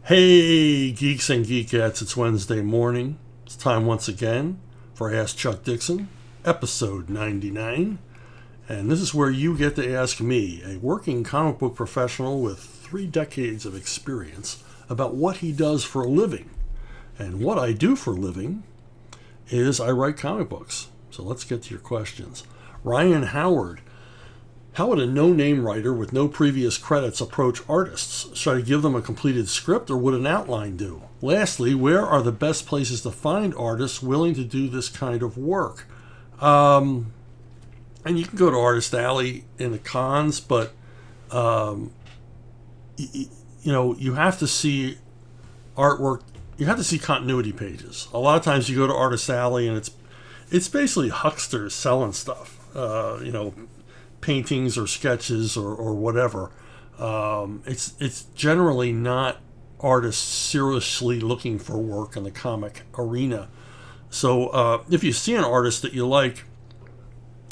Hey, geeks and geekettes, it's Wednesday morning. It's time once again for Ask Chuck Dixon, episode 99. And this is where you get to ask me, a working comic book professional with 3 decades of experience, about what he does for a living. And what I do for a living is I write comic books. So let's get to your questions. Ryan Howard. How would a no-name writer with no previous credits approach artists? Should I give them a completed script or would an outline do? Lastly, where are the best places to find artists willing to do this kind of work? And you can go to Artist Alley in the cons, but you have to see artwork. You have to see continuity pages. A lot of times you go to Artist Alley and it's basically hucksters selling stuff. Paintings or sketches or whatever. It's generally not artists seriously looking for work in the comic arena. So if you see an artist that you like,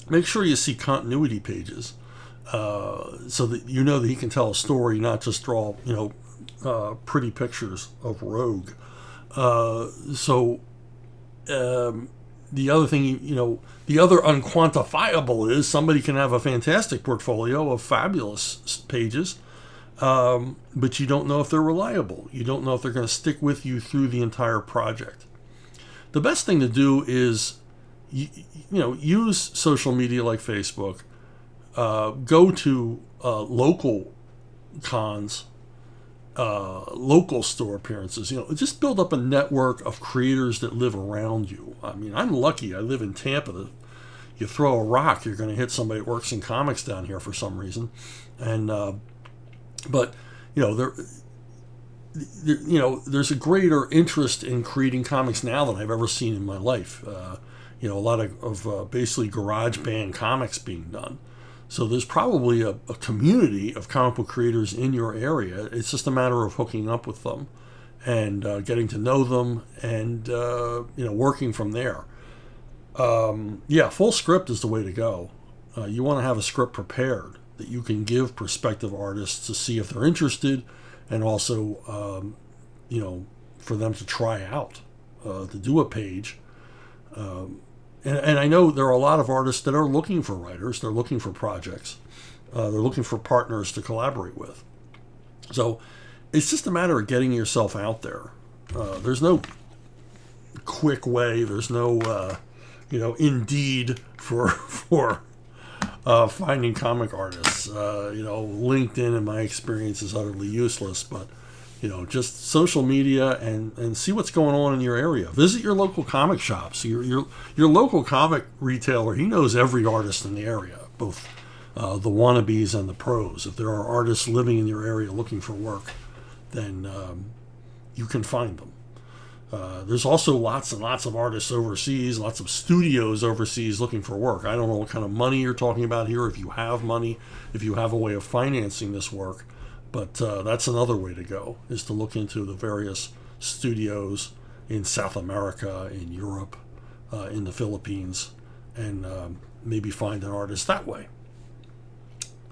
make sure you see continuity pages so that you know that he can tell a story, not just draw pretty pictures of Rogue. The other thing, the other unquantifiable is somebody can have a fantastic portfolio of fabulous pages, but you don't know if they're reliable. You don't know if they're going to stick with you through the entire project. The best thing to do is, use social media like Facebook, go to local cons, local store appearances, just build up a network of creators that live around you. I mean, I'm lucky. I live in Tampa. You throw a rock, you're going to hit somebody that works in comics down here for some reason. And, there's a greater interest in creating comics now than I've ever seen in my life. A lot of basically garage band comics being done. So there's probably a community of comic book creators in your area. It's just a matter of hooking up with them and getting to know them and, working from there. Full script is the way to go. You want to have a script prepared that you can give prospective artists to see if they're interested and also, for them to try out, to do a page. And I know there are a lot of artists that are looking for writers. They're looking for projects. They're looking for partners to collaborate with. So it's just a matter of getting yourself out there. There's no quick way. There's no, Indeed for finding comic artists. LinkedIn, in my experience, is utterly useless. But just social media and see what's going on in your area. Visit your local comic shops. Your local comic retailer, he knows every artist in the area, both the wannabes and the pros. If there are artists living in your area looking for work, then you can find them. There's also lots and lots of artists overseas, lots of studios overseas looking for work. I don't know what kind of money you're talking about here, if you have money, if you have a way of financing this work. But that's another way to go, is to look into the various studios in South America, in Europe, in the Philippines, and maybe find an artist that way.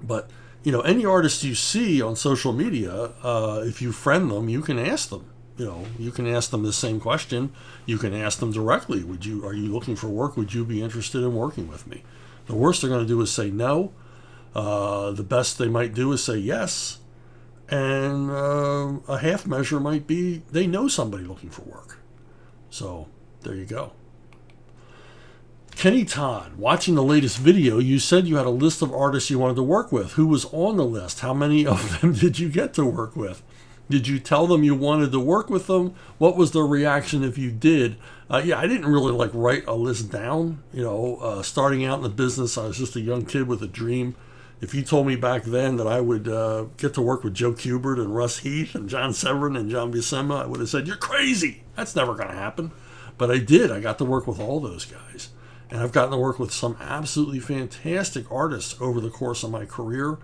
But, any artist you see on social media, if you friend them, you can ask them. You can ask them the same question. You can ask them directly. Are you looking for work? Would you be interested in working with me? The worst they're going to do is say no. The best they might do is say yes. And a half measure might be they know somebody looking for work. So there you go. Kenny Todd, watching the latest video, you said you had a list of artists you wanted to work with. Who was on the list? How many of them did you get to work with? Did you tell them you wanted to work with them? What was their reaction if you did? I didn't really write a list down. Starting out in the business, I was just a young kid with a dream. If you told me back then that I would get to work with Joe Kubert and Russ Heath and John Severin and John Buscema, I would have said, you're crazy. That's never going to happen. But I did. I got to work with all those guys. And I've gotten to work with some absolutely fantastic artists over the course of my career.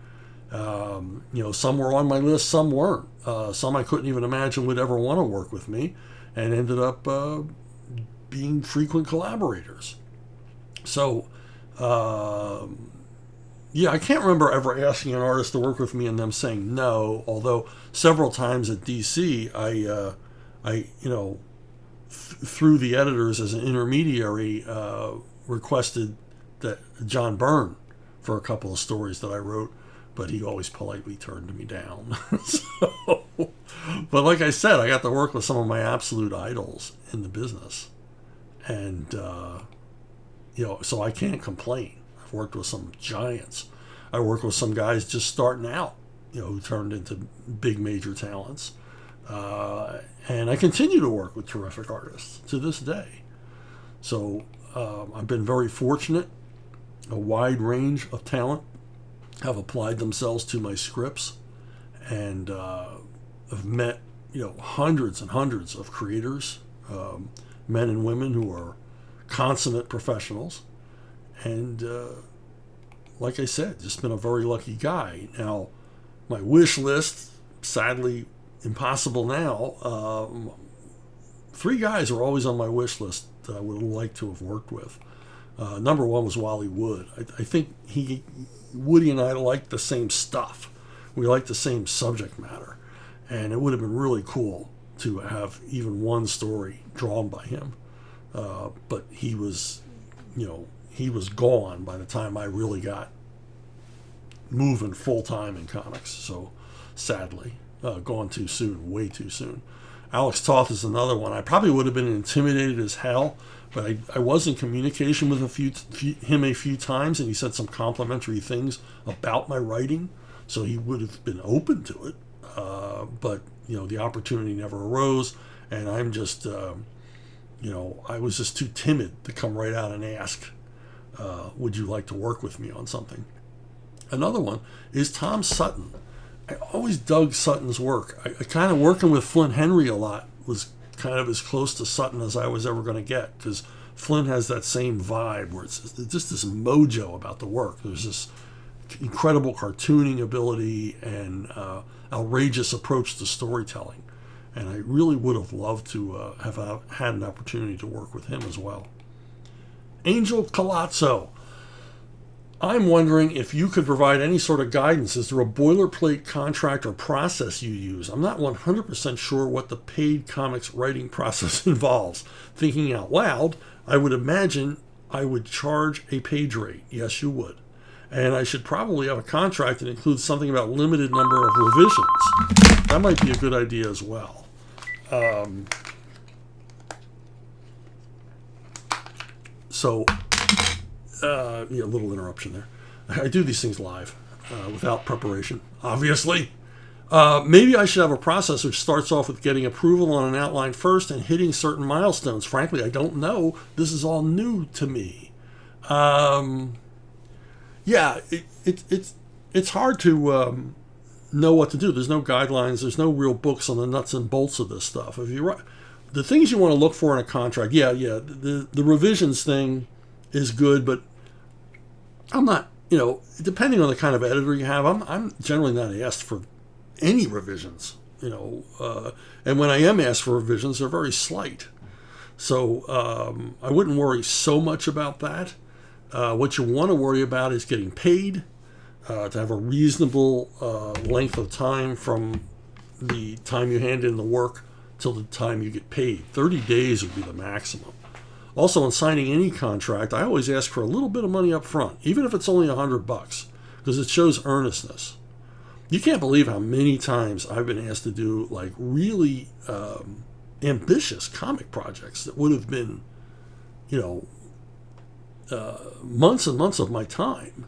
Some were on my list, some weren't. Some I couldn't even imagine would ever want to work with me and ended up being frequent collaborators. So, yeah, I can't remember ever asking an artist to work with me and them saying no. Although several times at DC, through the editors as an intermediary, requested that John Byrne for a couple of stories that I wrote, but he always politely turned me down. So, but like I said, I got to work with some of my absolute idols in the business, and so I can't complain. I've worked with some giants. I worked with some guys just starting out, who turned into big major talents. And I continue to work with terrific artists to this day. So I've been very fortunate. A wide range of talent have applied themselves to my scripts, and I've met hundreds and hundreds of creators, men and women who are consummate professionals, and like I said, just been a very lucky guy. Now, my wish list, sadly impossible now. 3 guys are always on my wish list that I would like to have worked with. Number 1 was Wally Wood. I think Woody and I like the same stuff. We like the same subject matter, and it would have been really cool to have even one story drawn by him. But he was gone by the time I really got moving full time in comics. So sadly, gone too soon, way too soon. Alex Toth is another one. I probably would have been intimidated as hell, but I was in communication with him a few times, and he said some complimentary things about my writing, so he would have been open to it. But the opportunity never arose, and I'm just, I was just too timid to come right out and ask, would you like to work with me on something? Another one is Tom Sutton. I always dug Sutton's work. I kind of working with Flynn Henry a lot was kind of as close to Sutton as I was ever going to get, because Flynn has that same vibe where it's just this mojo about the work. There's this incredible cartooning ability and outrageous approach to storytelling. And I really would have loved to have had an opportunity to work with him as well. Angel Colazzo. I'm wondering if you could provide any sort of guidance. Is there a boilerplate contract or process you use? I'm not 100% sure what the paid comics writing process involves. Thinking out loud, I would imagine I would charge a page rate. Yes, you would. And I should probably have a contract that includes something about limited number of revisions. That might be a good idea as well. A little interruption there. I do these things live, without preparation, obviously. Maybe I should have a process which starts off with getting approval on an outline first and hitting certain milestones. Frankly, I don't know. This is all new to me. It's hard to know what to do. There's no guidelines. There's no real books on the nuts and bolts of this stuff. If you write, the things you want to look for in a contract, the revisions thing is good, but I'm not, depending on the kind of editor you have, I'm generally not asked for any revisions, and when I am asked for revisions, they're very slight. So I wouldn't worry so much about that. What you want to worry about is getting paid, to have a reasonable length of time from the time you hand in the work till the time you get paid. 30 days would be the maximum. Also, in signing any contract, I always ask for a little bit of money up front, even if it's only $100, because it shows earnestness. You can't believe how many times I've been asked to do like really ambitious comic projects that would have been, months and months of my time,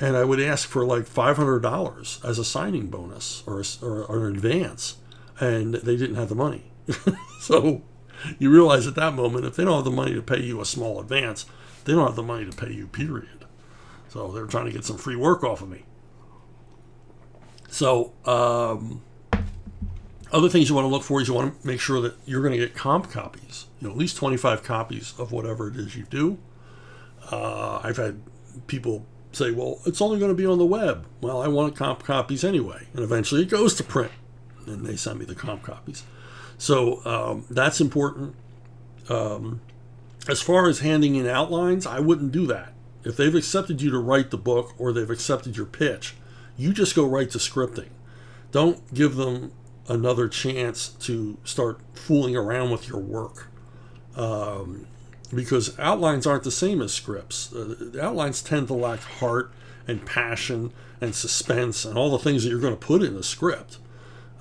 and I would ask for like $500 as a signing bonus or an advance, and they didn't have the money. So you realize at that moment, if they don't have the money to pay you a small advance, they don't have the money to pay you, period. So they're trying to get some free work off of me. So other things you want to look for is you want to make sure that you're going to get comp copies, at least 25 copies of whatever it is you do. I've had people say, well, it's only going to be on the web. Well, I want comp copies anyway. And eventually it goes to print, and they send me the comp copies. So that's important. As far as handing in outlines, I wouldn't do that. If they've accepted you to write the book or they've accepted your pitch, you just go right to scripting. Don't give them another chance to start fooling around with your work. Because outlines aren't the same as scripts. The outlines tend to lack heart and passion and suspense and all the things that you're going to put in a script.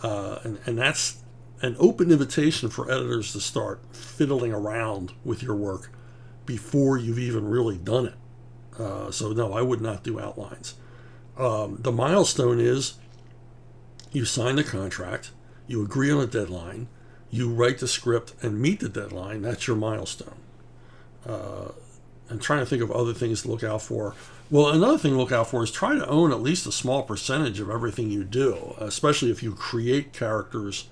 And that's an open invitation for editors to start fiddling around with your work before you've even really done it. So no, I would not do outlines. The milestone is you sign the contract, you agree on a deadline, you write the script and meet the deadline. That's your milestone. I'm trying to think of other things to look out for. Well, another thing to look out for is try to own at least a small percentage of everything you do, especially if you create characters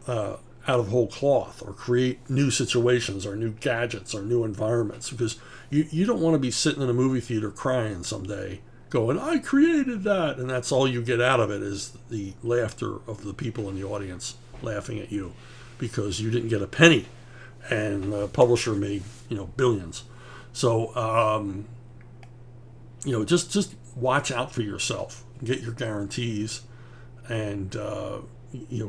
out of whole cloth or create new situations or new gadgets or new environments, because you don't want to be sitting in a movie theater crying someday going, I created that, and that's all you get out of it is the laughter of the people in the audience laughing at you because you didn't get a penny and the publisher made billions. So just watch out for yourself, get your guarantees, and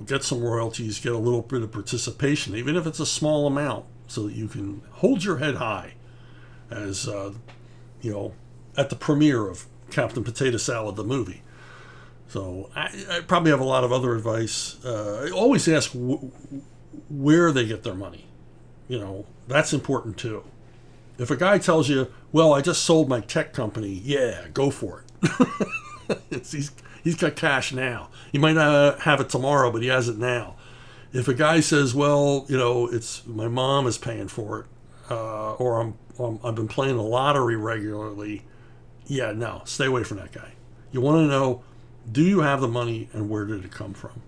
get some royalties, get a little bit of participation, even if it's a small amount, so that you can hold your head high as at the premiere of Captain Potato Salad the movie. So I probably have a lot of other advice. I always ask where they get their money. That's important too. If a guy tells you, well, I just sold my tech company, yeah, go for it. He's got cash now. He might not have it tomorrow, but he has it now. If a guy says, well, it's my mom is paying for it, or I've been playing the lottery regularly, yeah, no, stay away from that guy. You want to know, do you have the money and where did it come from?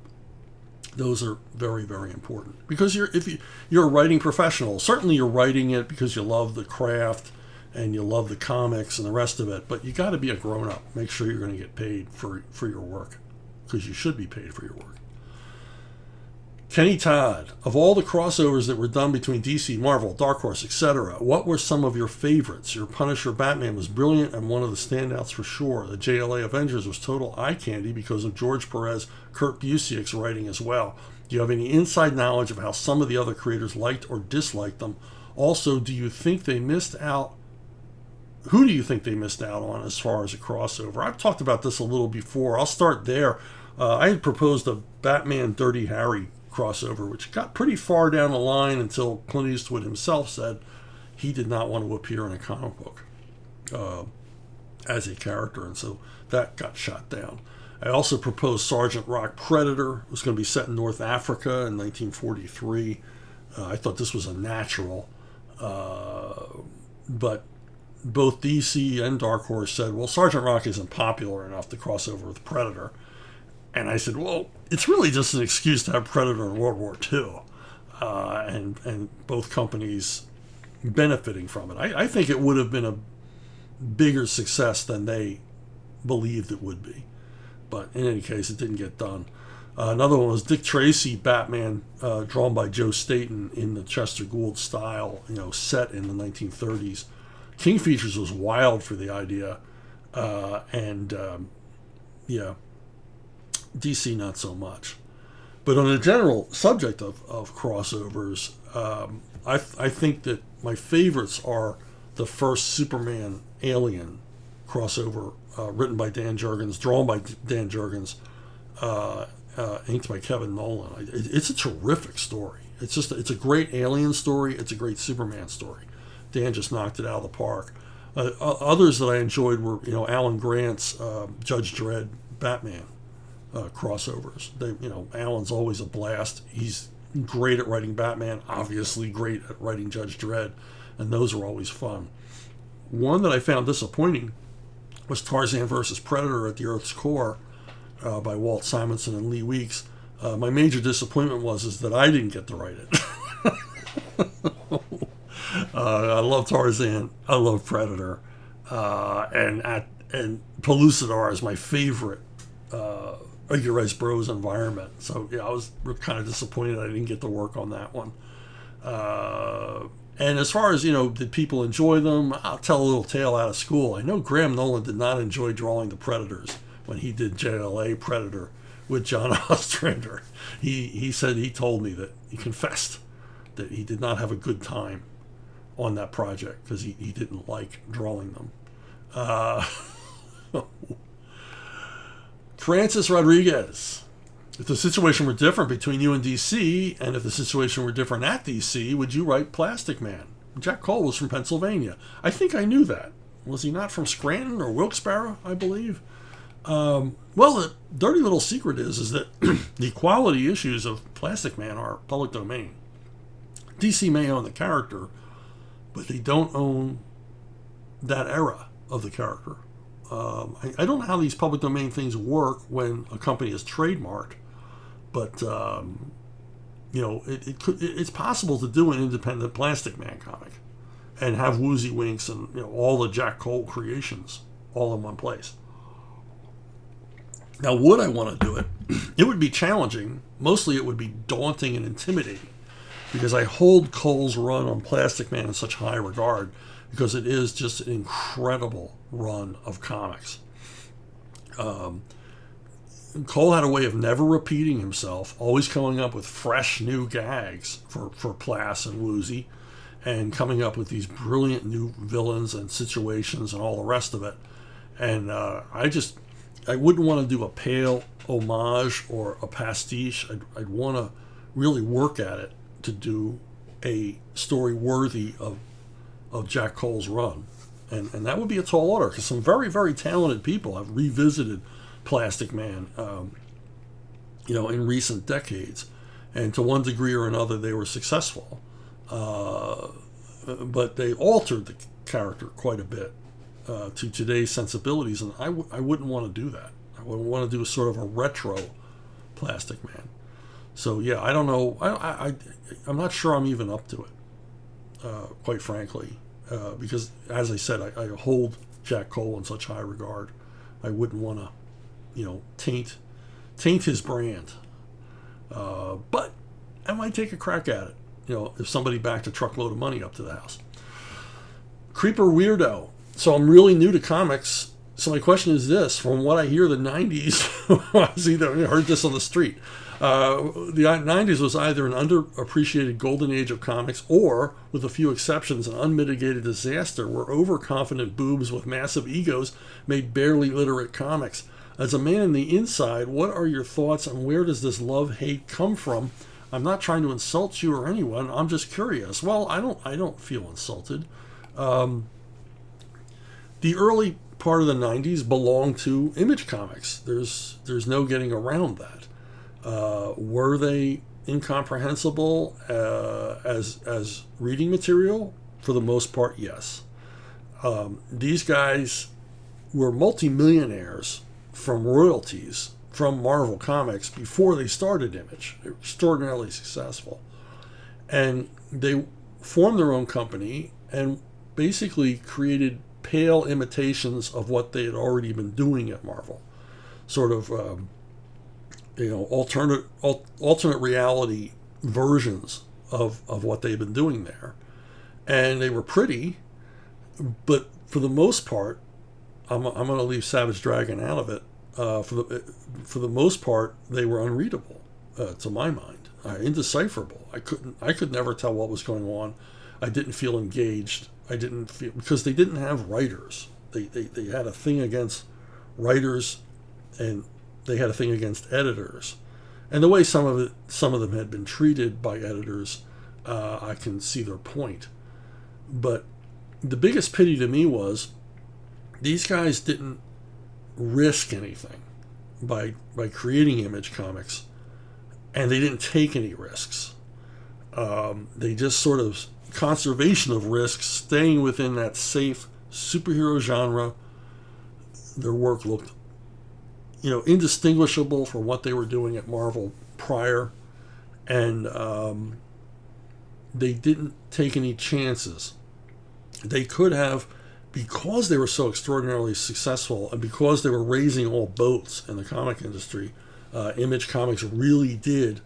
Those are very, very important, because if you're a writing professional, certainly you're writing it because you love the craft and you love the comics and the rest of it, but you got to be a grown-up. Make sure you're going to get paid for your work, because you should be paid for your work. Kenny Todd, of all the crossovers that were done between DC, Marvel, Dark Horse, etc., what were some of your favorites? Your Punisher Batman was brilliant and one of the standouts for sure. The JLA Avengers was total eye candy because of George Perez, Kurt Busiek's writing as well. Do you have any inside knowledge of how some of the other creators liked or disliked them? Also, do you think they missed out? Who do you think they missed out on as far as a crossover? I've talked about this a little before. I'll start there. I had proposed a Batman Dirty Harry crossover, which got pretty far down the line until Clint Eastwood himself said he did not want to appear in a comic book as a character, and so that got shot down. I also proposed Sergeant Rock Predator. It was going to be set in North Africa in 1943. I thought this was a natural, but both DC and Dark Horse said, well, Sergeant Rock isn't popular enough to cross over with Predator. And I said, well, it's really just an excuse to have Predator in World War II, and both companies benefiting from it. I think it would have been a bigger success than they believed it would be. But in any case, it didn't get done. Another one was Dick Tracy Batman, drawn by Joe Staton in the Chester Gould style, set in the 1930s. King Features was wild for the idea, DC not so much. But on the general subject of crossovers, I think that my favorites are the first Superman Alien crossover, written by Dan Jurgens, drawn by Dan Jurgens, inked by Kevin Nolan. It's a terrific story. It's a great Alien story. It's a great Superman story. Dan just knocked it out of the park. Others that I enjoyed were, Alan Grant's Judge Dredd Batman crossovers. Alan's always a blast. He's great at writing Batman, obviously great at writing Judge Dredd, and those are always fun. One that I found disappointing was Tarzan vs. Predator at the Earth's Core by Walt Simonson and Lee Weeks. My major disappointment was that I didn't get to write it. I love Tarzan. I love Predator, and Pellucidar is my favorite Edgar Rice Burroughs environment. So I was kind of disappointed I didn't get to work on that one. And as far as, did people enjoy them? I'll tell a little tale out of school. I know Graham Nolan did not enjoy drawing the Predators when he did JLA Predator with John Ostrander. He said, he told me that he confessed that he did not have a good time on that project because he didn't like drawing them. Francis Rodriguez. If the situation were different between you and DC, and if the situation were different at DC, would you write Plastic Man? Jack Cole was from Pennsylvania. I think I knew that. Was he not from Scranton or Wilkes-Barre, I believe? Well, the dirty little secret is that the quality issues of Plastic Man are public domain. DC may own the character, but they don't own that era of the character. I don't know how these public domain things work when a company is trademarked, but it's possible to do an independent Plastic Man comic and have Woozy Winks and all the Jack Cole creations all in one place. Now, would I want to do it? It would be challenging. Mostly, it would be daunting and intimidating because I hold Cole's run on Plastic Man in such high regard because it is just an incredible run of comics. Cole had a way of never repeating himself, always coming up with fresh new gags for Plas and Woozy, and coming up with these brilliant new villains and situations and all the rest of it. And I wouldn't want to do a pale homage or a pastiche. I'd want to really work at it to do a story worthy of Jack Cole's run. And that would be a tall order because some very, very talented people have revisited Plastic Man, in recent decades. And to one degree or another, they were successful. But they altered the character quite a bit to today's sensibilities. And I wouldn't want to do that. I would want to do a sort of a retro Plastic Man. So, yeah, I don't know. I'm not sure I'm even up to it, quite frankly. Because, as I said, I hold Jack Cole in such high regard. I wouldn't want to, taint his brand. But I might take a crack at it, if somebody backed a truckload of money up to the house. Creeper Weirdo. So I'm really new to comics. So my question is this. From what I hear, the 90s, I heard this on the street. The 90s was either an underappreciated golden age of comics or, with a few exceptions, an unmitigated disaster where overconfident boobs with massive egos made barely literate comics. As a man on the inside, what are your thoughts on where does this love-hate come from? I'm not trying to insult you or anyone. I'm just curious. Well, I don't feel insulted. The early part of the 90s belonged to Image Comics. There's no getting around that. Were they incomprehensible as reading material? For the most part, yes. These guys were multimillionaires from royalties from Marvel Comics before they started Image. They were extraordinarily successful. And they formed their own company and basically created pale imitations of what they had already been doing at Marvel. Sort of alternate reality versions of what they've been doing there. And they were pretty, but for the most part, I'm going to leave Savage Dragon out of it. For the most part, they were unreadable, to my mind, indecipherable. I could never tell what was going on. I didn't feel engaged. Because they didn't have writers. They had a thing against writers, and they had a thing against editors. And the way some of them had been treated by editors, I can see their point. But the biggest pity to me was these guys didn't risk anything by creating Image Comics, and they didn't take any risks. They just sort of conservation of risks, staying within that safe superhero genre. Their work looked, indistinguishable from what they were doing at Marvel prior, and they didn't take any chances. They could have, because they were so extraordinarily successful and because they were raising all boats in the comic industry. Image Comics really did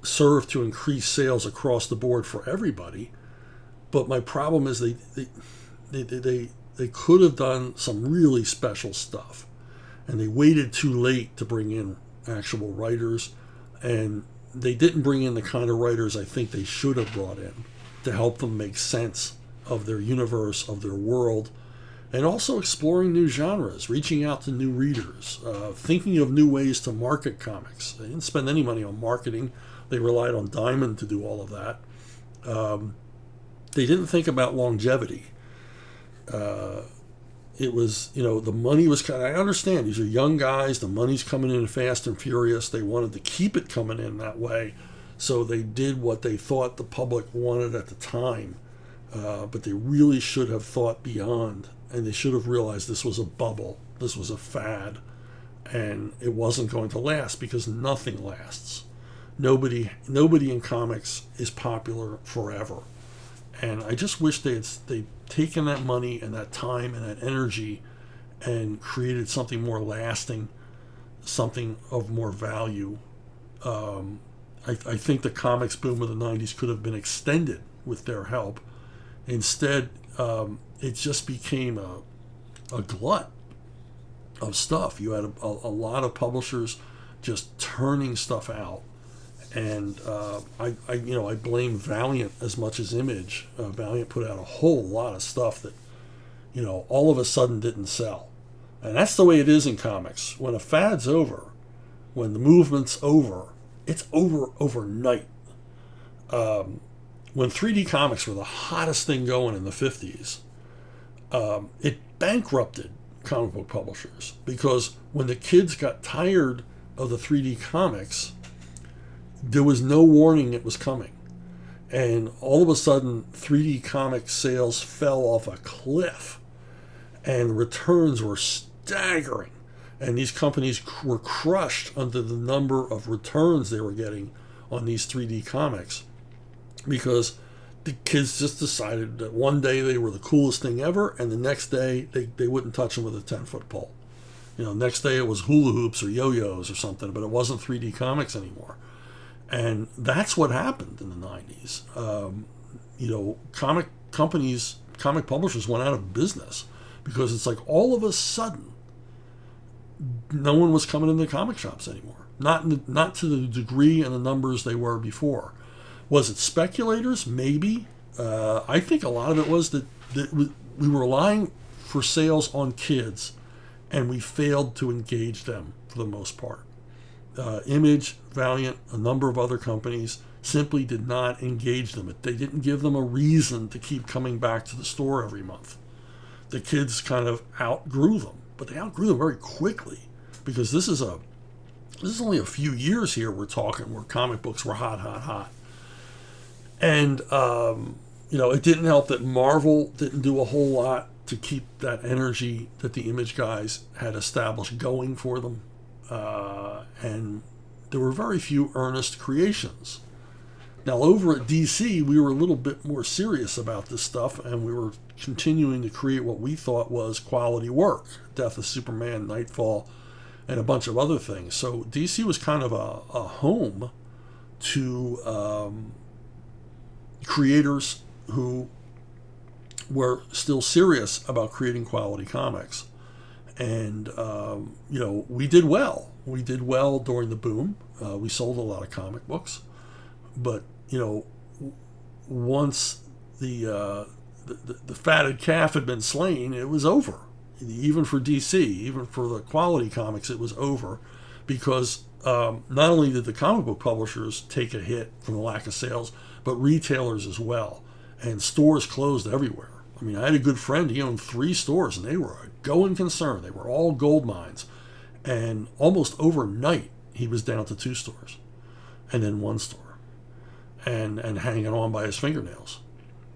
served to increase sales across the board for everybody. But my problem is they could have done some really special stuff, and they waited too late to bring in actual writers, and they didn't bring in the kind of writers I think they should have brought in to help them make sense of their universe, of their world, and also exploring new genres, reaching out to new readers, thinking of new ways to market comics. They didn't spend any money on marketing. They relied on Diamond to do all of that. They didn't think about longevity. It was, the money was kind of, I understand, these are young guys, the money's coming in fast and furious. They wanted to keep it coming in that way. So they did what they thought the public wanted at the time. But they really should have thought beyond, and they should have realized this was a bubble, this was a fad, and it wasn't going to last, because nothing lasts. Nobody in comics is popular forever. And I just wish they'd taken that money and that time and that energy and created something more lasting, something of more value. I think the comics boom of the 90s could have been extended with their help. Instead, it just became a glut of stuff. You had a lot of publishers just turning stuff out. And I blame Valiant as much as Image. Valiant put out a whole lot of stuff that, all of a sudden didn't sell. And that's the way it is in comics. When a fad's over, when the movement's over, it's over overnight. When 3D comics were the hottest thing going in the 50s, it bankrupted comic book publishers, because when the kids got tired of the 3D comics, there was no warning it was coming. And all of a sudden, 3D comic sales fell off a cliff, and returns were staggering. And these companies were crushed under the number of returns they were getting on these 3D comics, because the kids just decided that one day they were the coolest thing ever, and the next day they wouldn't touch them with a 10-foot pole. Next day it was hula hoops or yo-yos or something, but it wasn't 3D comics anymore. And that's what happened in the 90s. Comic companies, comic publishers went out of business, because it's like all of a sudden no one was coming into comic shops anymore. Not to the degree and the numbers they were before. Was it speculators? Maybe. I think a lot of it was that we were relying for sales on kids, and we failed to engage them for the most part. Image, Valiant, a number of other companies simply did not engage them. They didn't give them a reason to keep coming back to the store every month. The kids kind of outgrew them, but they outgrew them very quickly, because this is only a few years here we're talking where comic books were hot. And, it didn't help that Marvel didn't do a whole lot to keep that energy that the Image guys had established going for them. And there were very few earnest creations. Now, over at DC, we were a little bit more serious about this stuff, and we were continuing to create what we thought was quality work. Death of Superman, Nightfall, and a bunch of other things. So DC was kind of a home to creators who were still serious about creating quality comics. And, we did well. We did well during the boom. We sold a lot of comic books. But, once the fatted calf had been slain, it was over. Even for DC, even for the quality comics, it was over, because not only did the comic book publishers take a hit from the lack of sales, but retailers as well. And stores closed everywhere. I mean, I had a good friend, he owned 3 stores, and they were a going concern. They were all gold mines. And almost overnight, he was down to 2 stores, and then 1 store, and hanging on by his fingernails,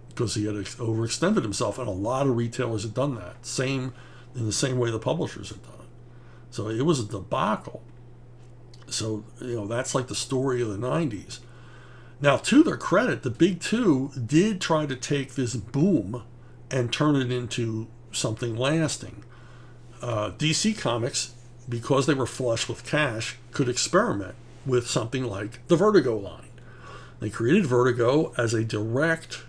because he had overextended himself. And a lot of retailers had done that, in the same way the publishers had done it. So it was a debacle. So, that's like the story of the 90s. Now, to their credit, the big two did try to take this boom and turn it into something lasting. DC Comics, because they were flush with cash, could experiment with something like the Vertigo line. They created Vertigo as a direct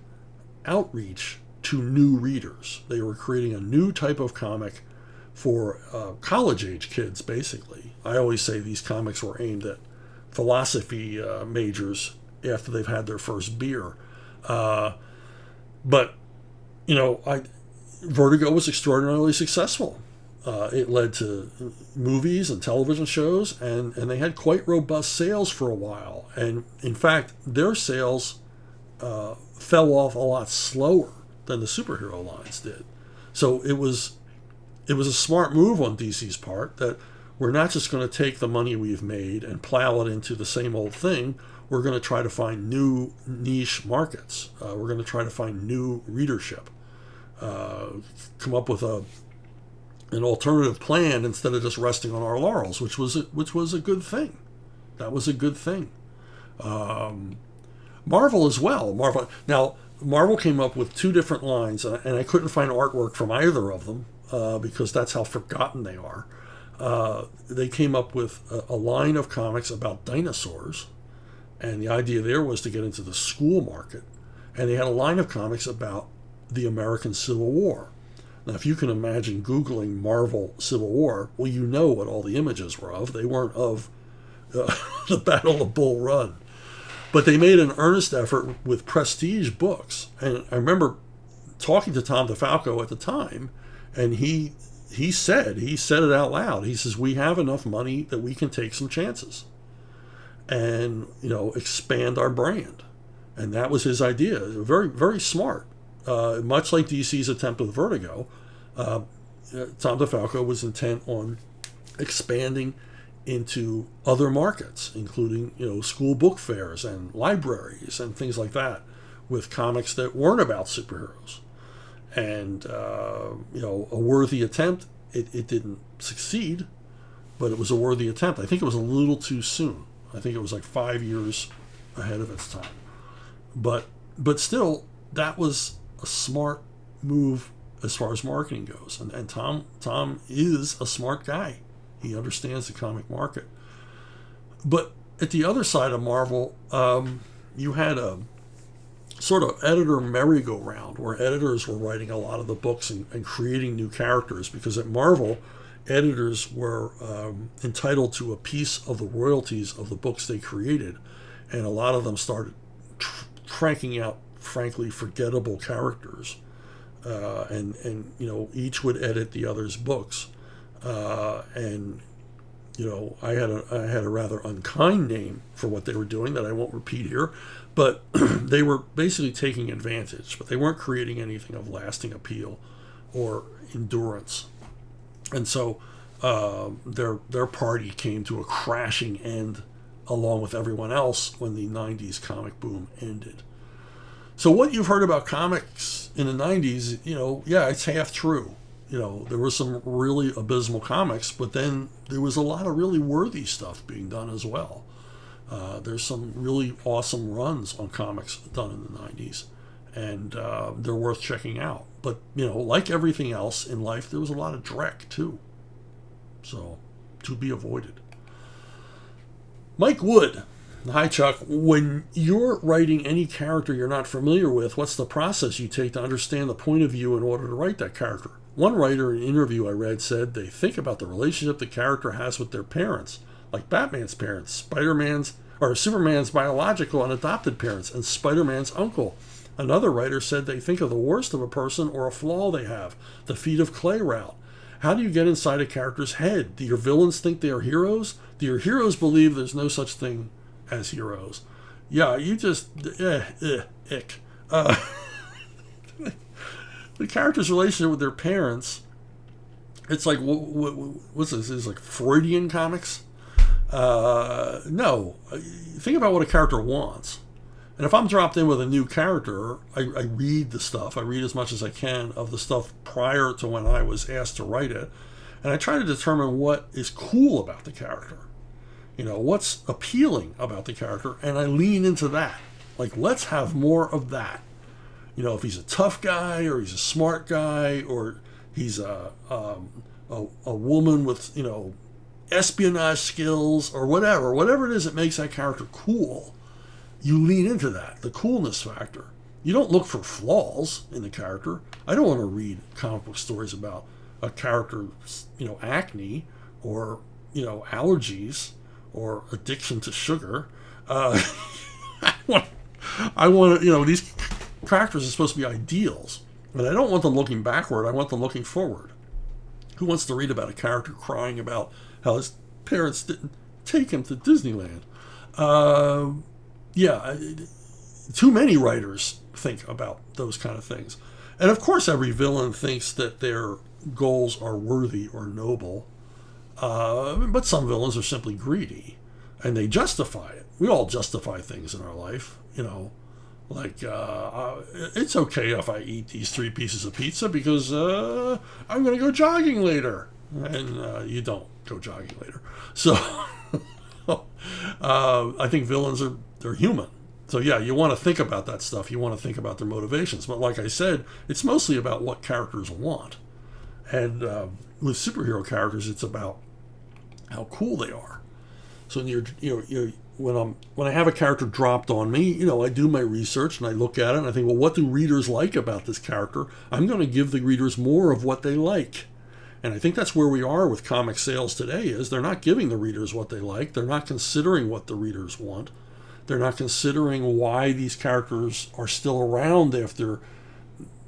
outreach to new readers. They were creating a new type of comic for college-age kids, basically. I always say these comics were aimed at philosophy majors after they've had their first beer. But, Vertigo was extraordinarily successful. It led to movies and television shows, and they had quite robust sales for a while. And, in fact, their sales fell off a lot slower than the superhero lines did. So it was a smart move on DC's part that we're not just going to take the money we've made and plow it into the same old thing. We're going to try to find new niche markets. We're going to try to find new readership. Come up with an alternative plan instead of just resting on our laurels, which was a good thing. That was a good thing. Marvel as well. Marvel came up with two different lines, and I couldn't find artwork from either of them because that's how forgotten they are. They came up with a line of comics about dinosaurs, and the idea there was to get into the school market. And they had a line of comics about the American Civil War. Now, if you can imagine Googling Marvel Civil War, well, you know what all the images were of. They weren't of the Battle of Bull Run. But they made an earnest effort with prestige books. And I remember talking to Tom DeFalco at the time, and he said it out loud. He says, we have enough money that we can take some chances and, expand our brand. And that was his idea. Very, very smart. Much like DC's attempt with Vertigo, Tom DeFalco was intent on expanding into other markets, including school book fairs and libraries and things like that, with comics that weren't about superheroes. And a worthy attempt. It didn't succeed, but it was a worthy attempt. I think it was a little too soon. I think it was like 5 years ahead of its time. But still, that was a smart move as far as marketing goes. And Tom is a smart guy. He understands the comic market. But at the other side of Marvel, you had a sort of editor merry-go-round where editors were writing a lot of the books and creating new characters, because at Marvel, editors were entitled to a piece of the royalties of the books they created, and a lot of them started cranking out, frankly, forgettable characters, and each would edit the other's books, and I had a rather unkind name for what they were doing that I won't repeat here, but they were basically taking advantage, but they weren't creating anything of lasting appeal or endurance. And so their party came to a crashing end along with everyone else when the 90s comic boom ended. So what you've heard about comics in the 90s, it's half true. There were some really abysmal comics, but then there was a lot of really worthy stuff being done as well. There's some really awesome runs on comics done in the 90s, and they're worth checking out. But, like everything else in life, there was a lot of dreck, too. So, to be avoided. Mike Wood. Hi, Chuck. When you're writing any character you're not familiar with, what's the process you take to understand the point of view in order to write that character? One writer in an interview I read said they think about the relationship the character has with their parents, like Batman's parents, Superman's biological and adopted parents, and Spider-Man's uncle. Another writer said they think of the worst of a person or a flaw they have, the feet of clay route. How do you get inside a character's head? Do your villains think they are heroes? Do your heroes believe there's no such thing as heroes? Yeah, you just, ick. The character's relationship with their parents, it's like, what's this? Is like Freudian comics? No. Think about what a character wants. And if I'm dropped in with a new character, I read the stuff. I read as much as I can of the stuff prior to when I was asked to write it. And I try to determine what is cool about the character. What's appealing about the character. And I lean into that. Like, let's have more of that. If he's a tough guy, or he's a smart guy, or he's a woman with, espionage skills or whatever it is that makes that character cool, you lean into that, the coolness factor. You don't look for flaws in the character. I don't want to read comic book stories about a character's, acne or, allergies or addiction to sugar. I want these characters are supposed to be ideals, but I don't want them looking backward. I want them looking forward. Who wants to read about a character crying about how his parents didn't take him to Disneyland? Too many writers think about those kind of things. And of course, every villain thinks that their goals are worthy or noble. But some villains are simply greedy, and they justify it. We all justify things in our life, like it's okay if I eat these 3 pieces of pizza because I'm going to go jogging later. And you don't go jogging later. So I think villains they're human. So yeah, you want to think about that stuff. You want to think about their motivations. But like I said, it's mostly about what characters want. And with superhero characters, it's about how cool they are. So when I have a character dropped on me, I do my research and I look at it and I think, well, what do readers like about this character? I'm going to give the readers more of what they like. And I think that's where we are with comic sales today, is they're not giving the readers what they like. They're not considering what the readers want. They're not considering why these characters are still around after,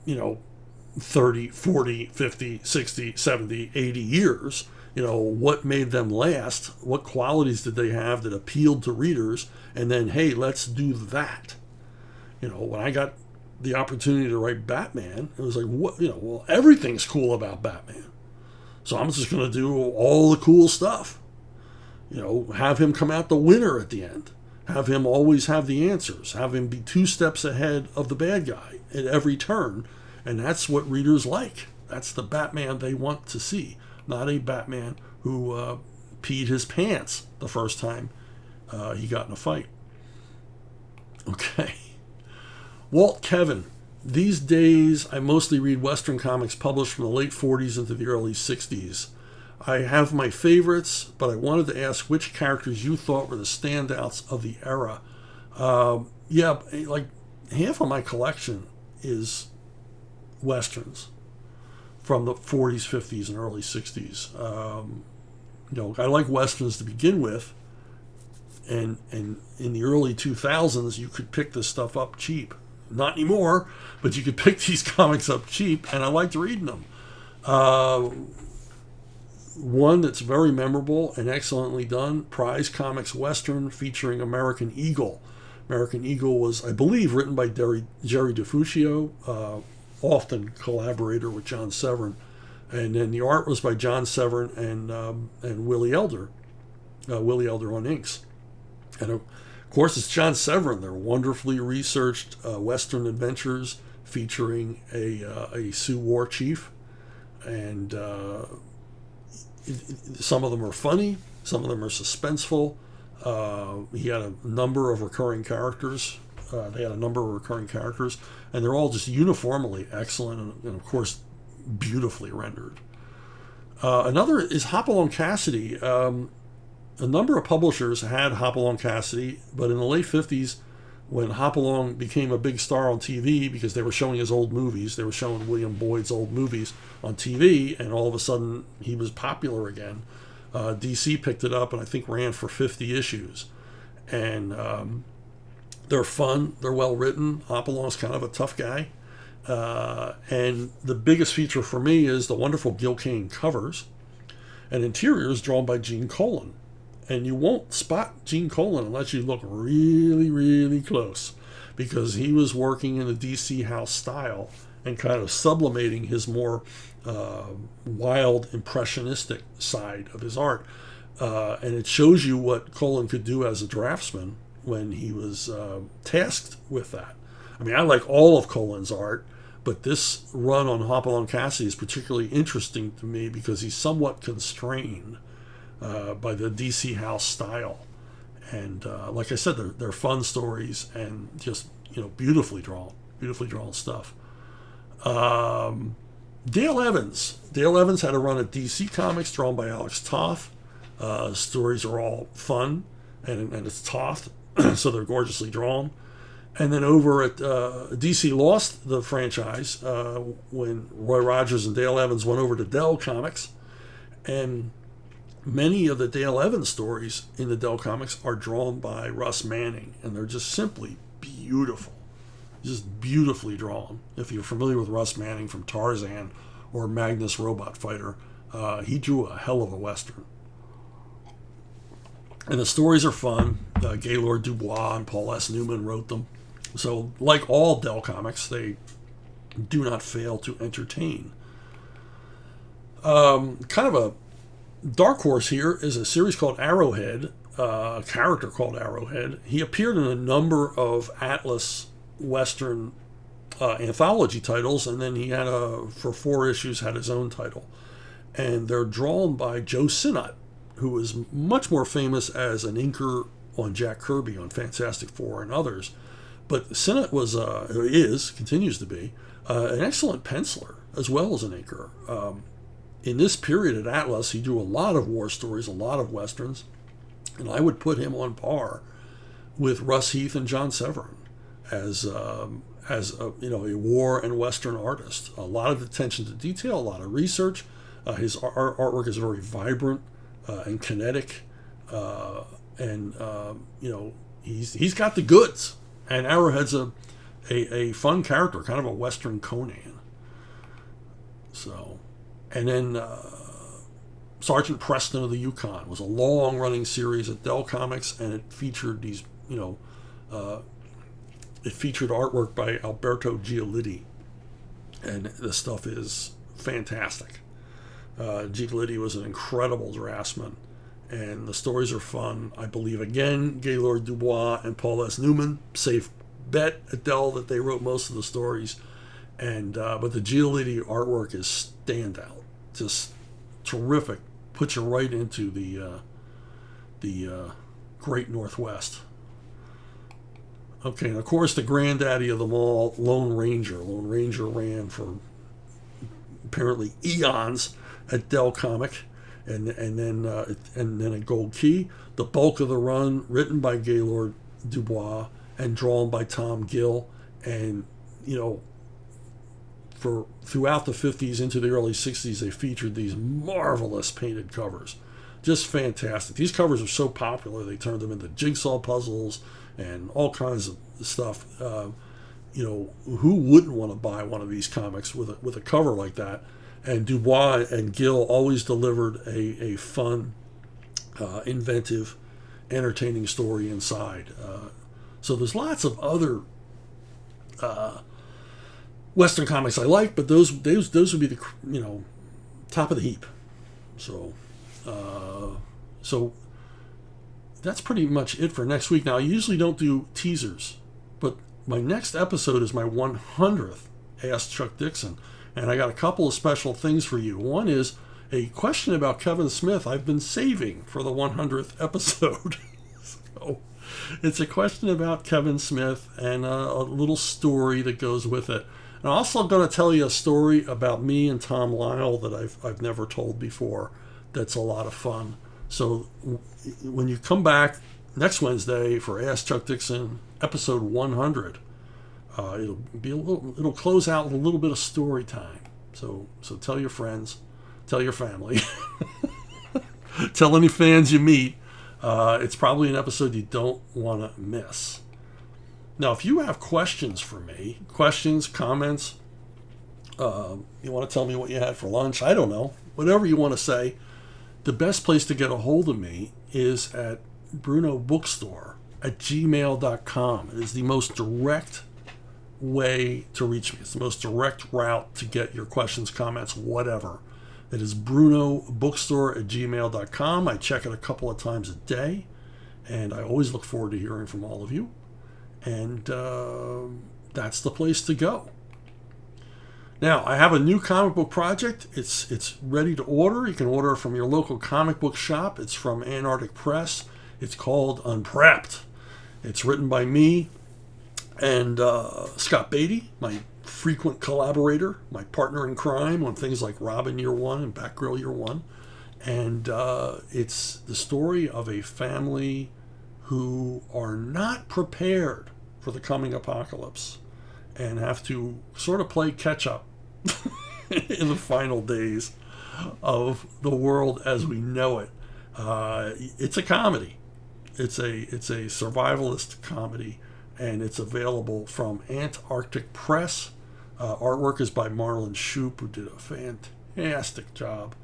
30, 40, 50, 60, 70, 80 years. What made them last? What qualities did they have that appealed to readers? And then, hey, let's do that. When I got the opportunity to write Batman, it was like, well, everything's cool about Batman. So I'm just going to do all the cool stuff. Have him come out the winner at the end. Have him always have the answers. Have him be 2 steps ahead of the bad guy at every turn. And that's what readers like. That's the Batman they want to see. Not a Batman who peed his pants the first time he got in a fight. Okay. Walt Kevin. These days, I mostly read Western comics published from the late 40s into the early 60s. I have my favorites, but I wanted to ask which characters you thought were the standouts of the era. Like half of my collection is Westerns from the 40s, 50s, and early 60s. I like Westerns to begin with, and in the early 2000s, you could pick this stuff up cheap. Not anymore, but you could pick these comics up cheap, and I liked reading them. One that's very memorable and excellently done, Prize Comics Western featuring American Eagle. American Eagle was, I believe, written by Jerry DeFuccio, often collaborator with John Severin. And then the art was by John Severin and Willie Elder on inks. And of course, it's John Severin. They're wonderfully researched Western adventures featuring a Sioux war chief. And some of them are funny, some of them are suspenseful. He had a number of recurring characters. And they're all just uniformly excellent and of course, beautifully rendered. Another is Hopalong Cassidy. A number of publishers had Hopalong Cassidy, but in the late 50s, when Hopalong became a big star on TV because they were showing his old movies, they were showing William Boyd's old movies on TV, and all of a sudden he was popular again. DC picked it up and I think ran for 50 issues. And they're fun, they're well written. Hopalong's kind of a tough guy. And the biggest feature for me is the wonderful Gil Kane covers and interiors drawn by Gene Colan. And you won't spot Gene Colan unless you look really, really close, because he was working in the DC house style and kind of sublimating his more wild, impressionistic side of his art. And it shows you what Colan could do as a draftsman when he was tasked with that. I mean, I like all of Colan's art, but this run on Hopalong Cassidy is particularly interesting to me because he's somewhat constrained by the DC house style. And like I said, they're fun stories and just, beautifully drawn stuff. Dale Evans. Dale Evans had a run at DC Comics drawn by Alex Toth. Stories are all fun, and it's Toth, so they're gorgeously drawn. And then over at DC lost the franchise when Roy Rogers and Dale Evans went over to Dell Comics. And many of the Dale Evans stories in the Dell Comics are drawn by Russ Manning, and they're just simply beautiful. Just beautifully drawn. If you're familiar with Russ Manning from Tarzan or Magnus Robot Fighter, he drew a hell of a Western. And the stories are fun. Gaylord Dubois and Paul S. Newman wrote them. So, like all Dell Comics, they do not fail to entertain. Kind of a dark horse here is a series called Arrowhead, a character called Arrowhead. He appeared in a number of Atlas Western anthology titles, and then he had for 4 issues, had his own title. And they're drawn by Joe Sinnott, who is much more famous as an inker on Jack Kirby on Fantastic Four and others. But Sinnott continues to be, an excellent penciler as well as an inker. In this period at Atlas, he drew a lot of war stories, a lot of Westerns, and I would put him on par with Russ Heath and John Severin as a war and Western artist. A lot of attention to detail, a lot of research. His artwork is very vibrant and kinetic, and he's got the goods. And Arrowhead's a fun character, kind of a Western Conan. So, and then Sergeant Preston of the Yukon was a long-running series at Dell Comics, and it featured these, it featured artwork by Alberto Giolitti, and the stuff is fantastic. Giolitti was an incredible draftsman, and the stories are fun. I believe, again, Gaylord Dubois and Paul S. Newman, safe bet at Dell that they wrote most of the stories. And but the Giolitti artwork is standout, just terrific. Puts you right into the Great Northwest. Okay, and of course the granddaddy of them all, Lone Ranger. Lone Ranger ran for apparently eons at Dell Comic, and then at Gold Key. The bulk of the run written by Gaylord Dubois and drawn by Tom Gill, and for throughout the 50s into the early 60s, they featured these marvelous painted covers, just fantastic. These covers are so popular they turned them into jigsaw puzzles and all kinds of stuff. Who wouldn't want to buy one of these comics with a cover like that? And Dubois and Gill always delivered a fun, inventive, entertaining story inside. So there's lots of other Western comics I like, but those would be the top of the heap. So that's pretty much it for next week. Now I usually don't do teasers, but my next episode is my 100th Ask Chuck Dixon. And I got a couple of special things for you. One is a question about Kevin Smith I've been saving for the 100th episode. So it's a question about Kevin Smith and a little story that goes with it. And I'm also going to tell you a story about me and Tom Lyle that I've never told before. That's a lot of fun. So when you come back next Wednesday for Ask Chuck Dixon, episode 100, it'll close out with a little bit of story time. So tell your friends, tell your family, tell any fans you meet. It's probably an episode you don't want to miss. Now, if you have questions for me, comments, you want to tell me what you had for lunch, I don't know, whatever you want to say, the best place to get a hold of me is at brunobookstore@gmail.com. It is the most direct way to reach me. It's the most direct route to get your questions, comments, whatever. It is brunobookstore@gmail.com. I check it a couple of times a day, and I always look forward to hearing from all of you. And that's the place to go. Now, I have a new comic book project. It's ready to order. You can order from your local comic book shop. It's from Antarctic Press. It's called Unprepped. It's written by me and Scott Beatty, my frequent collaborator, my partner in crime on things like Robin Year One and Batgirl Year One. And it's the story of a family who are not prepared for the coming apocalypse and have to sort of play catch up in the final days of the world as we know it. It's a comedy. It's a survivalist comedy, and it's available from Antarctic Press. Artwork is by Marlon Shoup, who did a fantastic job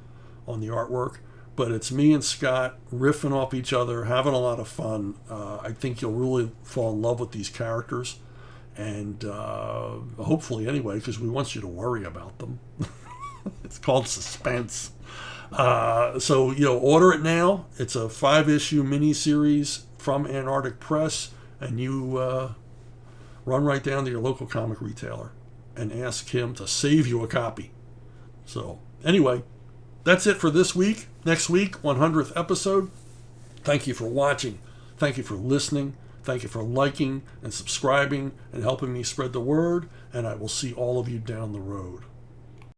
on the artwork. But it's me and Scott riffing off each other, having a lot of fun. I think you'll really fall in love with these characters, and hopefully anyway, because we want you to worry about them. It's called Suspense. So, order it now. It's a 5-issue miniseries from Antarctic Press, and you run right down to your local comic retailer and ask him to save you a copy. So, anyway, that's it for this week. Next week, 100th episode. Thank you for watching. Thank you for listening. Thank you for liking and subscribing and helping me spread the word. And I will see all of you down the road.